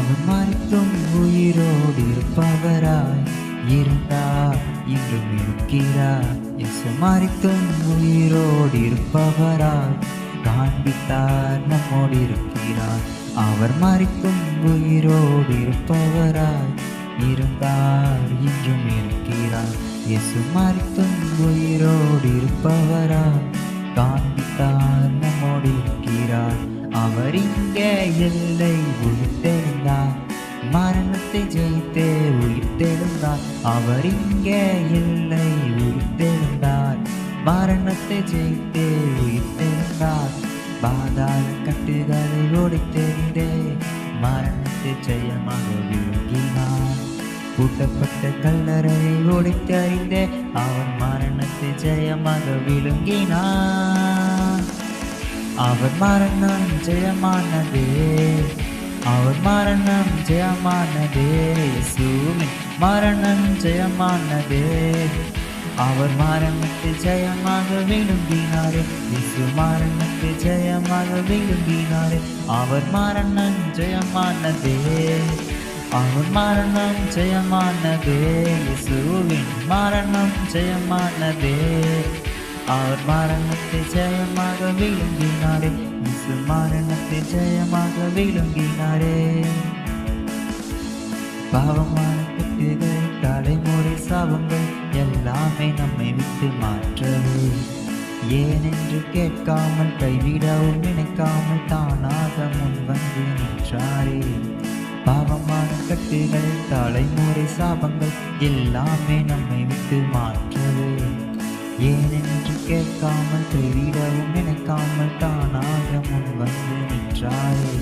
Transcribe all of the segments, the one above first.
அவர் மரித்தும் உயிரோடு இருப்பவராய் இருந்தார், இன்றும் இருக்கிறார். இயேசு மரித்தும் உயிரோடு இருப்பவராய் காண்பித்தார், நம்மோடு இருக்கிறார். அவர் மரித்தும் உயிரோடு இருப்பவராய் இருந்தார், இன்றும் இருக்கிறார். இயேசு மரித்தும் உயிரோடு இருப்பவராய் காண்பித்தார், நம்மோடு இருக்கிறார். அவர் இங்கே எல்லை உயிர்த்தெழுந்தார், மரணத்தை ஜெயித்தே உயிர்த்தெழுந்தார். அவர் இங்கே எல்லை உயிர்த்தெழுந்தார், மரணத்தை ஜெயித்தே உயிர்த்தெழுந்தார். பாதாள கட்டுகளை ஒடித்தெறிந்தே மரணத்தை ஜெயமாக விழுங்கினார். பூட்டப்பட்ட கல்லறையை ஒடித்தெறிந்தே அவர் மரணத்தை ஜெயமாக விழுங்கினார். அவர் மரணம் ஜெயமானதே, அவர் மரணம் ஜெயமானதே. இயேசுவின் மரணம் ஜெயமானதே, அவர் மரணத்தை ஜெயமாக விழுங்கினாரே. இயேசு மரணத்தை ஜெயமாக விழுங்கினாரே. அவர் மரணம் ஜெயமானதே, அவர் மரணம் ஜெயமானதே. இயேசுவின் மரணம் ஜெயமானதே, அவர் மரணத்தை ஜெயமாக விழுங்கினாரே. இயேசு மரணத்தை ஜெயமாக விழுங்கினாரே. பாவமான கட்டுகள், தலைமுறை சாபங்கள் எல்லாமே நம்மை விட்டு மாற்றவே, ஏனென்று கேட்காமல் கைவிடவும் நினைக்காமல் தானாக முன் வந்து நின்றாரே. பாவமான கட்டுகள், தலைமுறை சாபங்கள் எல்லாமே நம்மை விட்டு மாற்றவே, ஏனென்று கேட்காமல் கைவிடவும் நினைக்காமல் தானாக முன் வந்து நின்றாரே.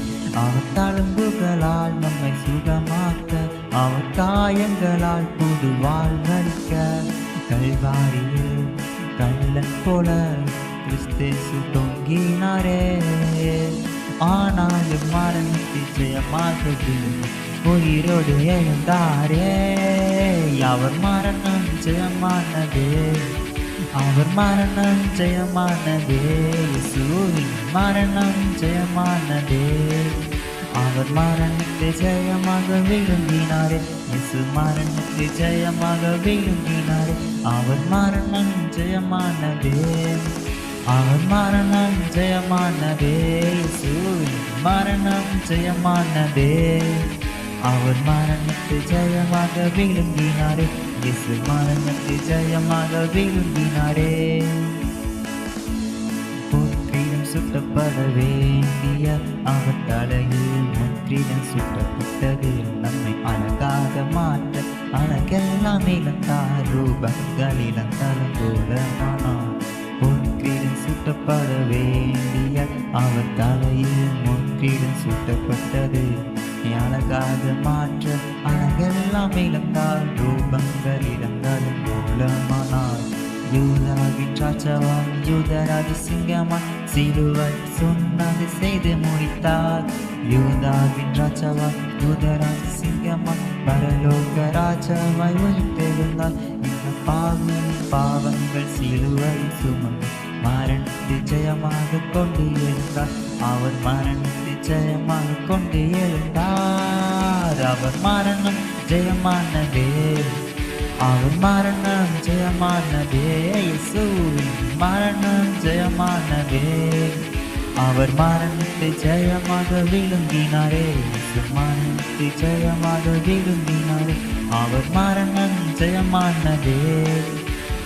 அவர் தழும்புகளால் நம்மை சுகமாக்க, அவர் காயங்களால் புது வாழ்வளிக்க, கல்வாரியில் கள்ளன் போல கிறிஸ்தேசு தொங்கினாரே. ஆனாலும் மரணத்தை ஜெயமாக உயிரோடு எழுந்தாரே. அவர் மரணம் ஜெயமானதே, அவர் மரணம் ஜெயமானதே. இயேசுவின் மரணம் ஜெயமானதே, அவர் மரணத்தை ஜெயமாக விழுங்கினாரே. இயேசு மரணத்தை ஜெயமாக விழுங்கினாரே. அவர் மரணம் ஜெயமானதே, அவர் மரணம் ஜெயமானதே. இயேசுவின் மரணம் ஜெயமானதே, அவர் மரணத்தை ஜெயமாக விழுங்கினாரே. இயேசு மரணத்தை ஜெயமாக விழுங்கினாரே. பொற்கிரீடம் சுட்டப்பட வேண்டிய அவர் தலையில் முன்கிரீடம் சுட்டப்பட்டது, நம்மை அழகாக மாற்ற அழகெல்லாம் இழந்தார், ரூபங்கள் இழந்தாலும் போலமானார். பொன்கிரீடம் சுட்டப்பட வேண்டிய அவர் தலையில் முன்கிரீடம் சுட்டப்பட்டது, அழகாக மாற்ற அழகெல்லாம் இழந்தால், ரூபங்கள் இழந்தாலும் மூலமானார். யூதாவின் ராஜாவான், யூதராஜ சிங்கமான், சிலுவை சொன்னதை செய்து முடித்தார். யூதாவின் ராஜாவான், யூதராஜ சிங்கமான், பரலோக ராஜாவாய் உயிர்த்தெழுந்தார். இந்த பாவங்கள் சிலுவை சுமந்து மரணத்தை ஜெயமாக கொண்டு எழுந்தார். அவர் மரணத்தை ஜெயமாக கொண்டு எழுந்தார். அவர் மரணம் ஜெயமானதே, அவர் மரணம் ஜெயமானதே. இயேசுவின் மரணம் ஜெயமானதே, அவர் மரணத்தை ஜெயமாக விழுங்கினாரே. இயேசு மரணத்தை ஜெயமாக விழுங்கினாரே. அவர் மரணம் ஜெயமானதே,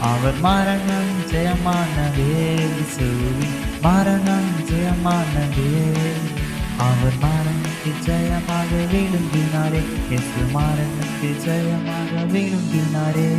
அவர் மரணம் ஜெயமானதே. இயேசுவின் மரணம் ஜெயமானதே, அவர் மரணத்தை ஜெயமாக விழுங்கினாரே. இயேசு மரணத்தை ஜெயமாக விழுங்கினாரே.